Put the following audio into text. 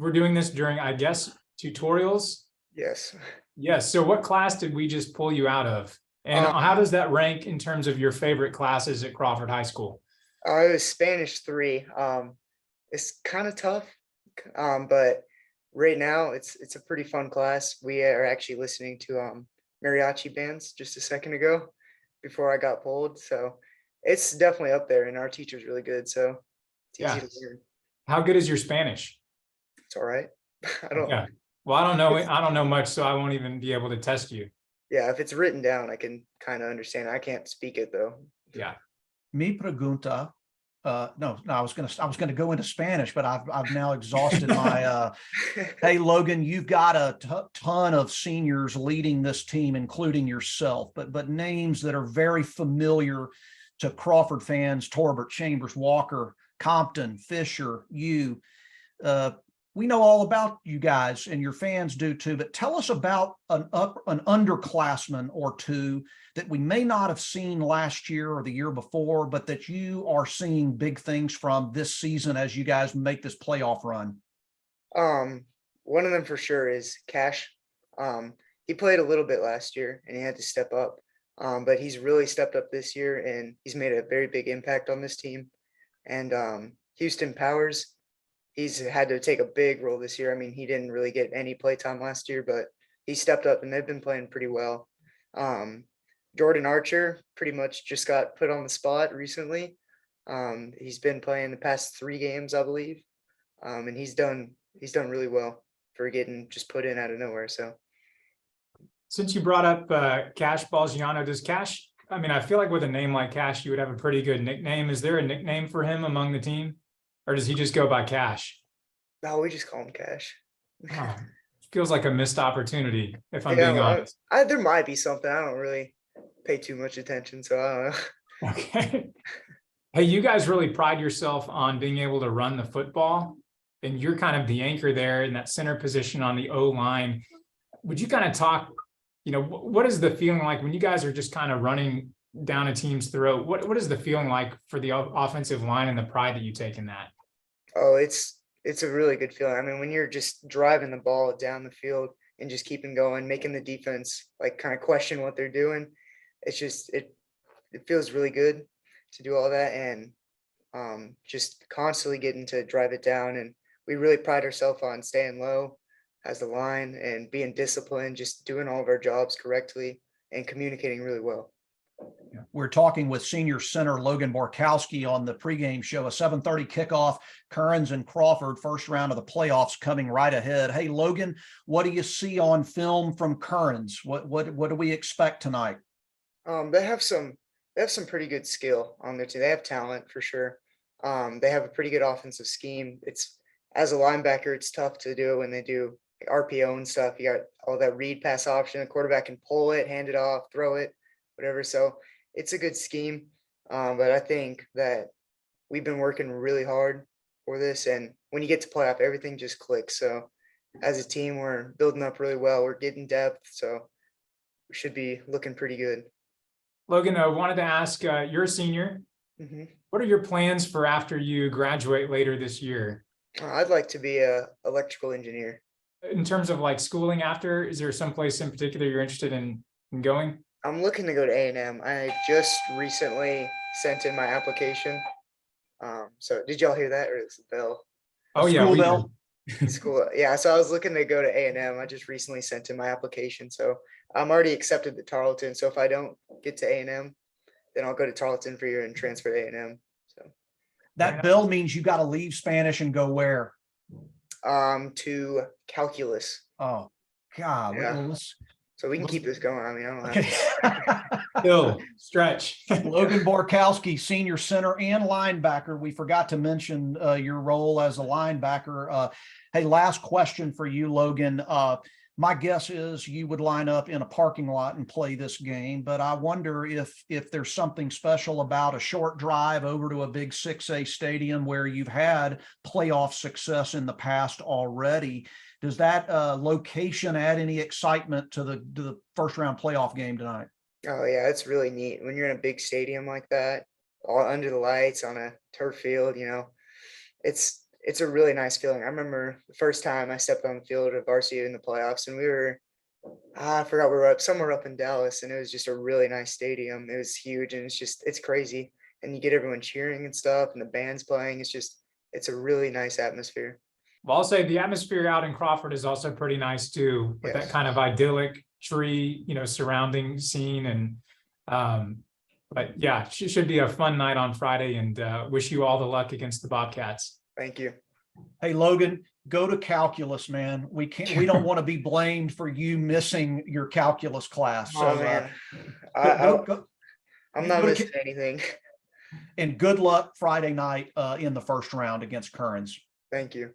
we're doing this during, I guess, tutorials. Yes. Yes. So what class did we just pull you out of? And how does that rank in terms of your favorite classes at Crawford High School? It was Spanish 3. It's kind of tough, but right now it's a pretty fun class. We are actually listening to mariachi bands just a second ago before I got pulled. So it's definitely up there, and our teacher's really good. So it's easy to learn. How good is your Spanish? It's all right. I don't. Yeah. Well, I don't know. I don't know much, so I won't even be able to test you. Yeah, if it's written down, I can kind of understand. I can't speak it though. Yeah. Mi pregunta. No, I was gonna go into Spanish, but I've now exhausted my. Hey, Logan, you've got a ton of seniors leading this team, including yourself, but names that are very familiar to Crawford fans: Torbert, Chambers, Walker, Compton, Fisher, you. We know all about you guys, and your fans do too, but tell us about an underclassman or two that we may not have seen last year or the year before, but that you are seeing big things from this season as you guys make this playoff run. One of them for sure is Cash. He played a little bit last year and he had to step up. But he's really stepped up this year and he's made a very big impact on this team. And Houston Powers, he's had to take a big role this year. I mean, he didn't really get any play time last year, but he stepped up and they've been playing pretty well. Jordan Archer pretty much just got put on the spot recently. He's been playing the past 3 games, I believe. And he's done really well for getting just put in out of nowhere. So since you brought up Cash Balziano, does Cash, I mean, I feel like with a name like Cash, you would have a pretty good nickname. Is there a nickname for him among the team? Or does he just go by Cash? No, we just call him Cash. Oh, feels like a missed opportunity, if I'm being honest. There might be something. I don't really pay too much attention, so I don't know. Okay. Hey, you guys really pride yourself on being able to run the football, and you're kind of the anchor there in that center position on the O-line. Would you kind of talk, what is the feeling like when you guys are just kind of running down a team's throat? What is the feeling like for the offensive line and the pride that you take in that? Oh, it's a really good feeling. I mean, when you're just driving the ball down the field and just keeping going, making the defense like kind of question what they're doing, it's just it feels really good to do all that and just constantly getting to drive it down. And we really pride ourselves on staying low as the line and being disciplined, just doing all of our jobs correctly and communicating really well. We're talking with senior center Logan Borkowski on the pregame show, a 7:30 kickoff, Kerens and Crawford, first round of the playoffs coming right ahead. Hey, Logan, what do you see on film from Kerens? What do we expect tonight? They have some pretty good skill on their team. They have talent for sure. They have a pretty good offensive scheme. It's, as a linebacker, it's tough to do when they do RPO and stuff. You got all that read pass option. The quarterback can pull it, hand it off, throw it, whatever. So it's a good scheme. But I think that we've been working really hard for this. And when you get to playoff, everything just clicks. So as a team, we're building up really well. We're getting depth. So we should be looking pretty good. Logan, I wanted to ask, you're a senior. Mm-hmm. What are your plans for after you graduate later this year? I'd like to be a electrical engineer. In terms of like schooling after, is there someplace in particular you're interested in going? I'm looking to go to A&M. I just recently sent in my application. So did y'all hear that, or is it bell? Oh yeah, School bell. School. Yeah, so I was looking to go to A&M. I just recently sent in my application. So I'm already accepted to Tarleton. So if I don't get to A&M, then I'll go to Tarleton for a year and transfer to A&M. So that bell means you got to leave Spanish and go where? To calculus. Oh, God. Yeah. So we can keep this going. I mean, I don't have Bill, stretch. Logan Borkowski, senior center and linebacker. We forgot to mention your role as a linebacker. Hey, last question for you, Logan. My guess is you would line up in a parking lot and play this game, but I wonder if there's something special about a short drive over to a big 6A stadium where you've had playoff success in the past already. Does that location add any excitement to the first round playoff game tonight? Oh yeah, it's really neat when you're in a big stadium like that, all under the lights on a turf field. It's it's a really nice feeling. I remember the first time I stepped on the field of varsity in the playoffs, and we were, I forgot, we were up somewhere up in Dallas, and it was just a really nice stadium. It was huge, and it's crazy. And you get everyone cheering and stuff, and the band's playing. It's a really nice atmosphere. Well, I'll say the atmosphere out in Crawford is also pretty nice too, with that Yes. kind of idyllic tree, surrounding scene. And but yeah, it should be a fun night on Friday, and wish you all the luck against the Bobcats. Thank you. Hey, Logan, go to calculus, man. We don't want to be blamed for you missing your calculus class. So Oh man, I'm you not go to missing anything. and good luck Friday night in the first round against Kerens. Thank you.